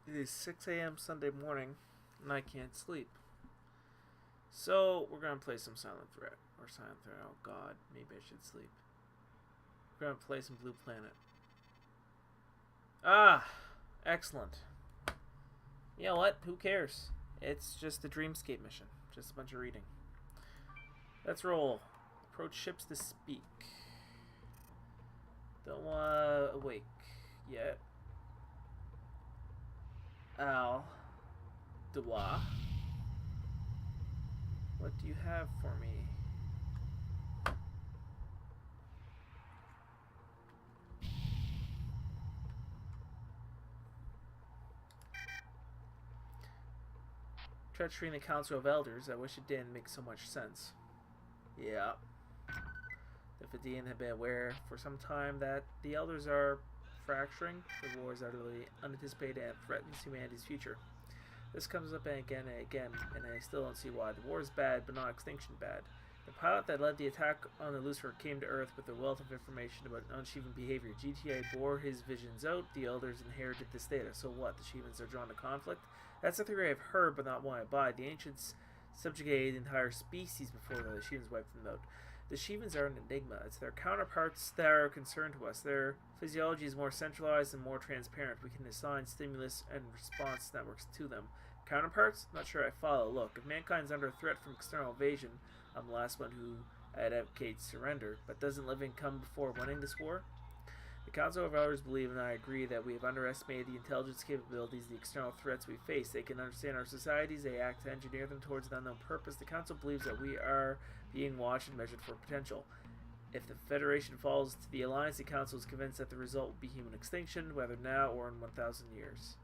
It is 6 a.m. Sunday morning, and I can't sleep. So, we're going to play some Silent Threat. Or Silent Threat. Oh god, maybe I should sleep. We're going to play some Blue Planet. Ah! Excellent. You know what? Who cares? It's just a dreamscape mission. Just a bunch of reading. Let's roll. Approach ships to speak. Don't want to awake yet. Al. Dua. What do you have for me? Treachery in the Council of Elders. I wish it didn't make so much sense. Yeah. The Fidian had been aware for some time that the Elders are fracturing. The war is utterly unanticipated and threatens humanity's future. This comes up again and again, and I still don't see why. The war is bad, but not extinction bad. The pilot that led the attack on the Lucifer came to Earth with a wealth of information about unachieving behavior. GTA bore his visions out. The Elders inherited this data. So what? The Achievements are drawn to conflict? That's a theory I've heard, but not one I buy. The ancients subjugated entire species before the Achievements wiped them out. The Achievements are an enigma. It's their counterparts that are a concern to us. Their physiology is more centralized and more transparent. We can assign stimulus and response networks to them. Counterparts? Not sure I follow. Look, if mankind's under threat from external invasion, I'm the last one who advocates surrender, but doesn't living come before winning this war? The Council of Elders believe, and I agree, that we have underestimated the intelligence capabilities of the external threats we face. They can understand our societies, they act to engineer them towards an unknown purpose. The Council believes that we are being watched and measured for potential. If the Federation falls to the Alliance, the Council is convinced that the result will be human extinction, whether now or in 1,000 years.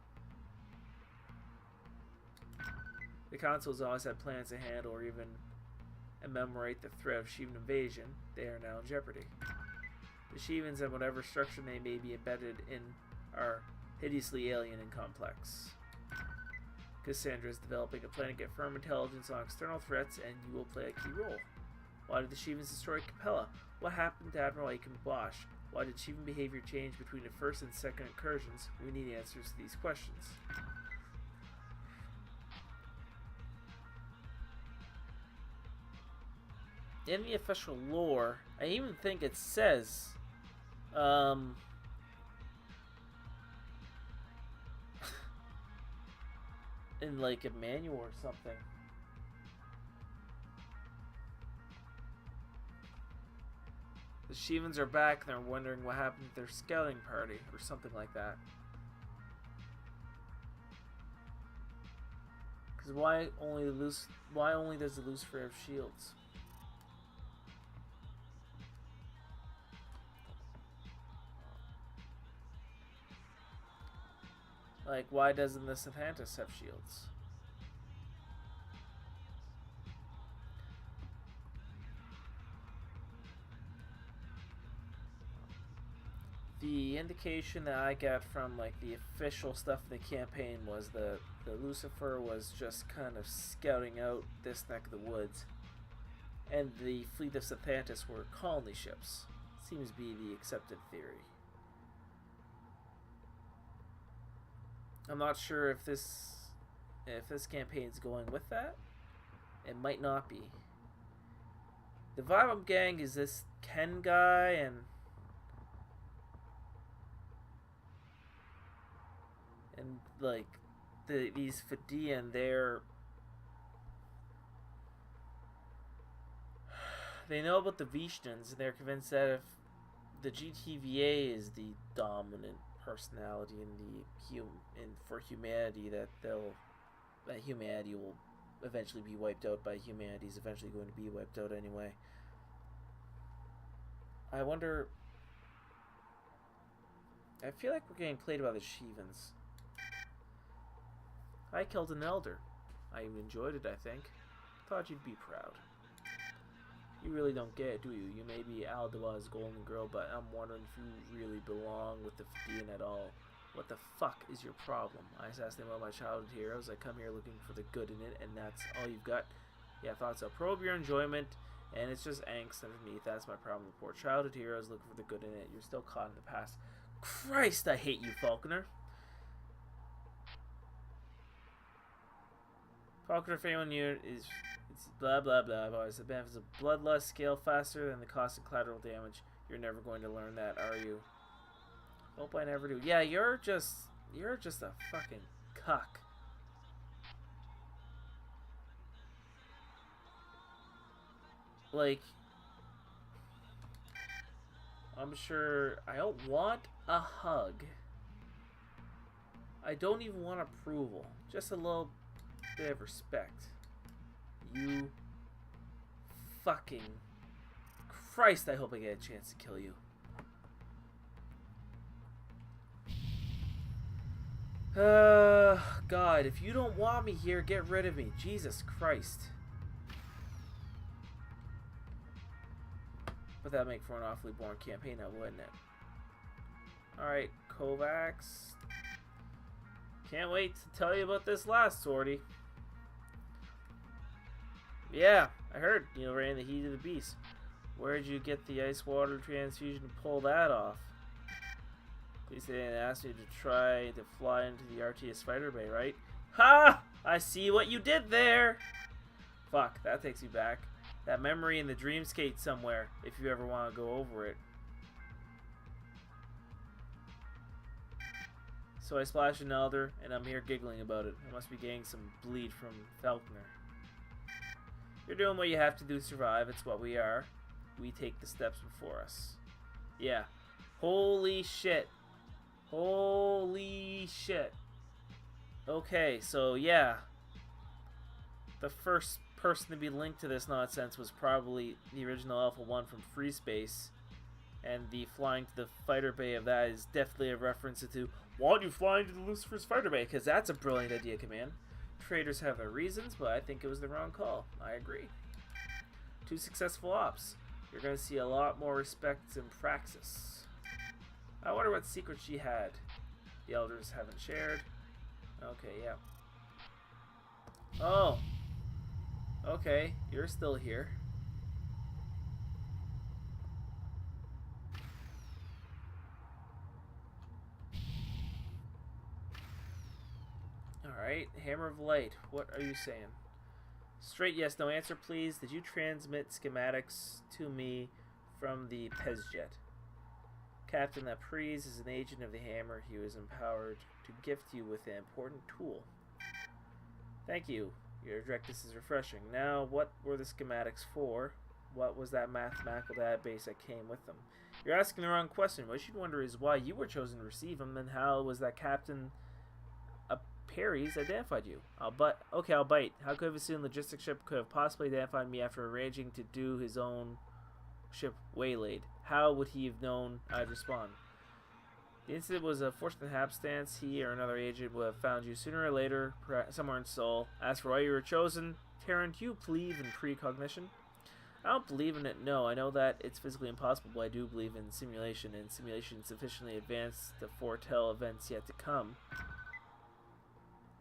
The Council has always had plans to handle or even commemorate the threat of Shivan invasion. They are now in jeopardy. The Shivans and whatever structure they may be embedded in are hideously alien and complex. Cassandra is developing a plan to get firm intelligence on external threats, and you will play a key role. Why did the Shivans destroy Capella? What happened to Admiral Aiken Bosch? Why did Shivan behavior change between the first and second incursions? We need answers to these questions. In the official lore, I even think it says, in like a manual or something. The Shivans are back and they're wondering what happened to their scouting party, or something like that. Because why only does the Lucifer have shields? Like, why doesn't the Atlantis have shields? The indication that I got from, like, the official stuff of the campaign was the Lucifer was just kind of scouting out this neck of the woods. And the fleet of Atlantis were colony ships. Seems to be the accepted theory. I'm not sure if this campaign's going with that. It might not be. The vibe I'm getting is this Ken guy and like these Fidian, they know about the Vishnans and they're convinced that if the GTVA is the dominant personality in for humanity, that humanity will eventually be wiped out by humanity is eventually going to be wiped out anyway. I wonder. I feel like we're getting played by the Shivans. I killed an elder. I even enjoyed it, I think. Thought you'd be proud. You really don't get it, do you? You may be Aldua's golden girl, but I'm wondering if you really belong with the Fidian at all. What the fuck is your problem? I assassinated one of my childhood heroes. I come here looking for the good in it, and that's all you've got? Yeah, I thought so. Probe your enjoyment, and it's just angst underneath. That's my problem with poor childhood heroes looking for the good in it. You're still caught in the past. Christ, I hate you, Falconer. Falconer Fame unit is it's blah blah blah. Boys, the benefits of bloodlust scale faster than the cost of collateral damage. You're never going to learn that, are you? Hope I never do. Yeah, you're just a fucking cuck. Like, I'm sure I don't want a hug. I don't even want approval. Just a little bit of respect. You fucking Christ, I hope I get a chance to kill you. God, if you don't want me here, get rid of me. Jesus Christ. But that'd make for an awfully boring campaign now, wouldn't it? Alright, Kovacs. Can't wait to tell you about this last sortie. Yeah, I heard you ran the heat of the beast. Where'd you get the ice water transfusion to pull that off? At least they didn't ask me to try to fly into the RTS fighter bay, right? Ha! I see what you did there! Fuck, that takes me back. That memory in the dreamscape somewhere, if you ever want to go over it. So I splashed an elder, and I'm here giggling about it. I must be getting some bleed from Falconer. You're doing what you have to do to survive. It's what we are. We take the steps before us. Yeah. Holy shit. Holy shit. Okay, so yeah. The first person to be linked to this nonsense was probably the original Alpha 1 from Freespace. And the flying to the fighter bay of that is definitely a reference to why don't you fly into the Lucifer's fighter bay? Because that's a brilliant idea, Command. Traders have their reasons, but I think it was the wrong call. I agree. 2 successful ops. You're going to see a lot more respect in Praxis. I wonder what secret she had. The elders haven't shared. Okay, yeah. Oh. Okay, you're still here. Alright, Hammer of Light. What are you saying? Straight yes, no answer, please. Did you transmit schematics to me from the PezJet? Captain Laprise is an agent of the Hammer. He was empowered to gift you with an important tool. Thank you. Your directness is refreshing. Now, what were the schematics for? What was that mathematical database that came with them? You're asking the wrong question. What you should wonder is why you were chosen to receive them, and how was that Captain Perry's identified you. I'll bite. How could have assumed logistics ship could have possibly identified me after arranging to do his own ship waylaid? How would he have known I'd respond? The incident was a fortunate happenstance. He or another agent would have found you sooner or later, somewhere in Seoul. As for why you were chosen, Terran, do you believe in precognition? I don't believe in it, no. I know that it's physically impossible, but I do believe in simulation, and simulation sufficiently advanced to foretell events yet to come.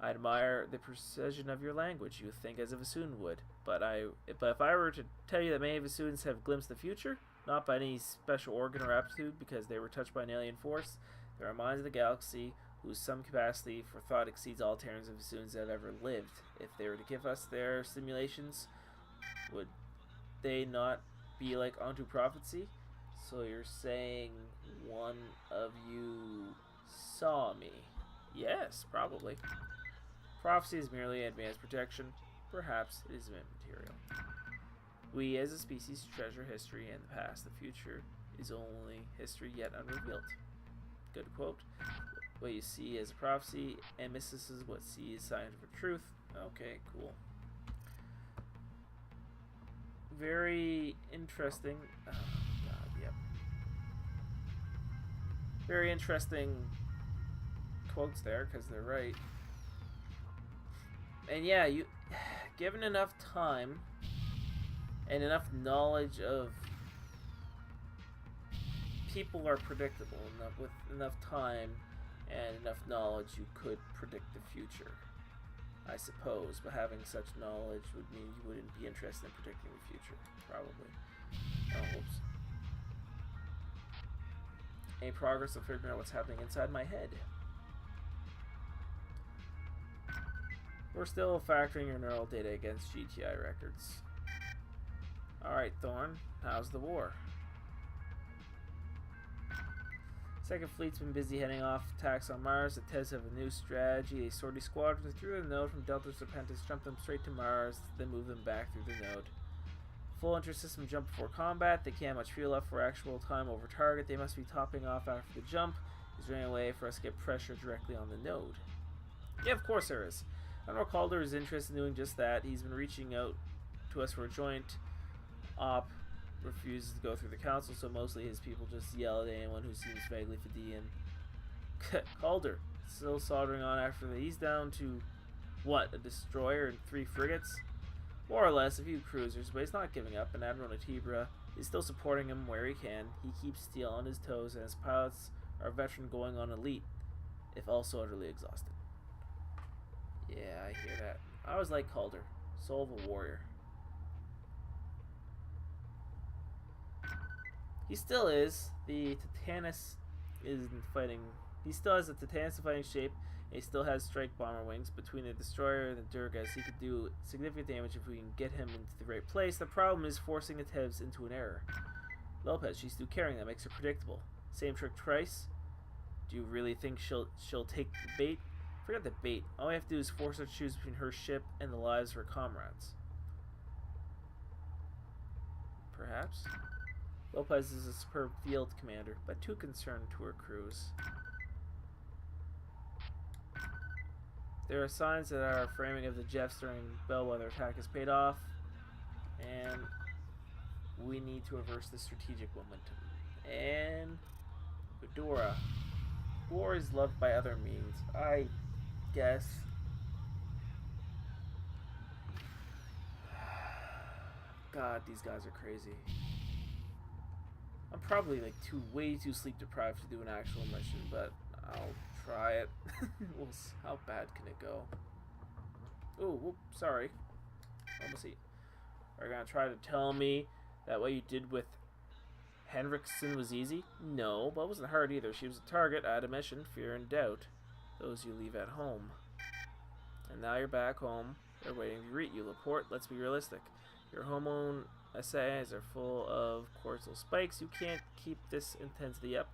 I admire the precision of your language. You think as a Vasoon would. But if I were to tell you that many Vasoons have glimpsed the future, not by any special organ or aptitude, because they were touched by an alien force, there are minds of the galaxy whose some capacity for thought exceeds all Terrans and Vasoons that have ever lived. If they were to give us their simulations, would they not be like unto prophecy? So you're saying one of you saw me? Yes, probably. Prophecy is merely advanced protection. Perhaps it is immaterial. We as a species treasure history and the past. The future is only history yet unrevealed. Good quote. What you see as a prophecy and mysticism is what sees scientific truth. Okay, cool. Very interesting. Oh, God, yep. Very interesting quotes there, because they're right. And yeah, you given enough time and enough knowledge of people are predictable enough. With enough time and enough knowledge, you could predict the future, I suppose. But having such knowledge would mean you wouldn't be interested in predicting the future, probably. Oh, whoops. Any progress of figuring out what's happening inside my head? We're still factoring your neural data against GTI records. Alright, Thorn, how's the war? Second Fleet's been busy heading off attacks on Mars. The Tez have a new strategy. They sortie squadrons through the node from Delta Serpentis, jump them straight to Mars, then move them back through the node. Full intersystem jump before combat. They can't much fuel up for actual time over target. They must be topping off after the jump. Is there any way for us to get pressure directly on the node? Yeah, of course there is. Admiral Calder is interested in doing just that. He's been reaching out to us for a joint op. Refuses to go through the council, so mostly his people just yell at anyone who seems vaguely Fidean. Calder, still soldering on after that. He's down to, what, a destroyer and 3 frigates? More or less, a few cruisers, but he's not giving up, and Admiral Tenebra is still supporting him where he can. He keeps Steel on his toes, and his pilots are veteran going on elite, if also utterly exhausted. Yeah, I hear that. I always like Calder, soul of a warrior. He still is. The Titanus is fighting. He still has the Titanus in fighting shape. And he still has strike bomber wings. Between the destroyer and the Durgas, he could do significant damage if we can get him into the right place. The problem is forcing the Tevs into an error. Lopez, she's still carrying that, makes her predictable. Same trick twice. Do you really think she'll take the bait? Forget the bait. All we have to do is force her to choose between her ship and the lives of her comrades. Perhaps. Lopez is a superb field commander, but too concerned to her crews. There are signs that our framing of the Jeffs during Bellwether attack has paid off, and we need to reverse the strategic momentum. And Ghidorah. War is loved by other means, I guess. God, these guys are crazy. I'm probably like way too sleep deprived to do an actual mission, but I'll try it. How bad can it go? Oh, whoop, sorry. Let me see. Are you gonna try to tell me that what you did with Henriksen was easy? No, but it wasn't hard either. She was a target. I had a mission, fear and doubt. Those you leave at home. And now you're back home. They're waiting to greet you. Laporte, let's be realistic. Your hormone assays are full of cortisol spikes. You can't keep this intensity up.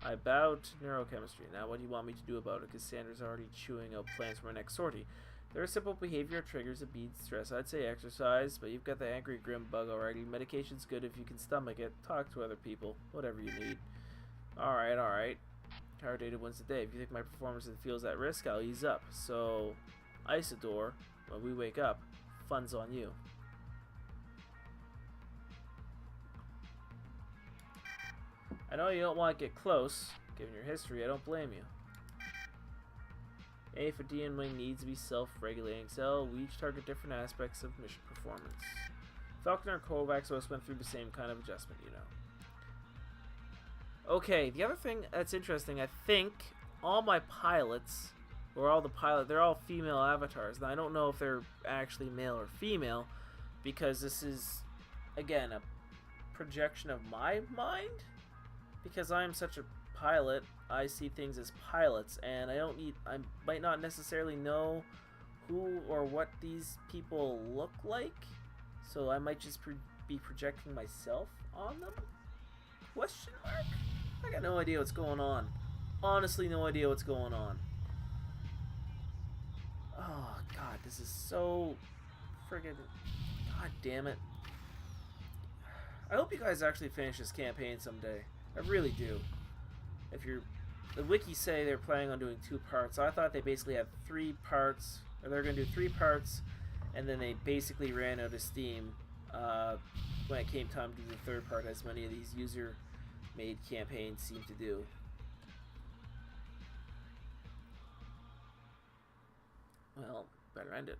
I bow to neurochemistry. Now what do you want me to do about it? Cassandra's already chewing out plans for my next sortie. There are simple behavior triggers that beat stress. I'd say exercise, but you've got the angry grim bug already. Medication's good if you can stomach it. Talk to other people. Whatever you need. Alright, alright. Hard data wins the day. If you think my performance in the field's at risk, I'll ease up. So, Isidore, when we wake up, fun's on you. I know you don't want to get close. Given your history, I don't blame you. A for D and Wing needs to be self-regulating, so we each target different aspects of mission performance. Falcon and Kovacs always went through the same kind of adjustment, you know. Okay, the other thing that's interesting, I think all my pilots, or all the pilots, they're all female avatars. Now, I don't know if they're actually male or female, because this is, again, a projection of my mind. Because I'm such a pilot, I see things as pilots, and I might not necessarily know who or what these people look like, so I might just be projecting myself on them? Question mark? I got no idea what's going on. Honestly, no idea what's going on. Oh, God, this is so friggin'... God damn it. I hope you guys actually finish this campaign someday. I really do. If you're... The wikis say they're planning on doing 2 parts. So I thought they basically had 3 parts, or they're going to do 3 parts, and then they basically ran out of steam when it came time to do the 3rd part, as many of these user-made campaigns seem to do. Well, better end it.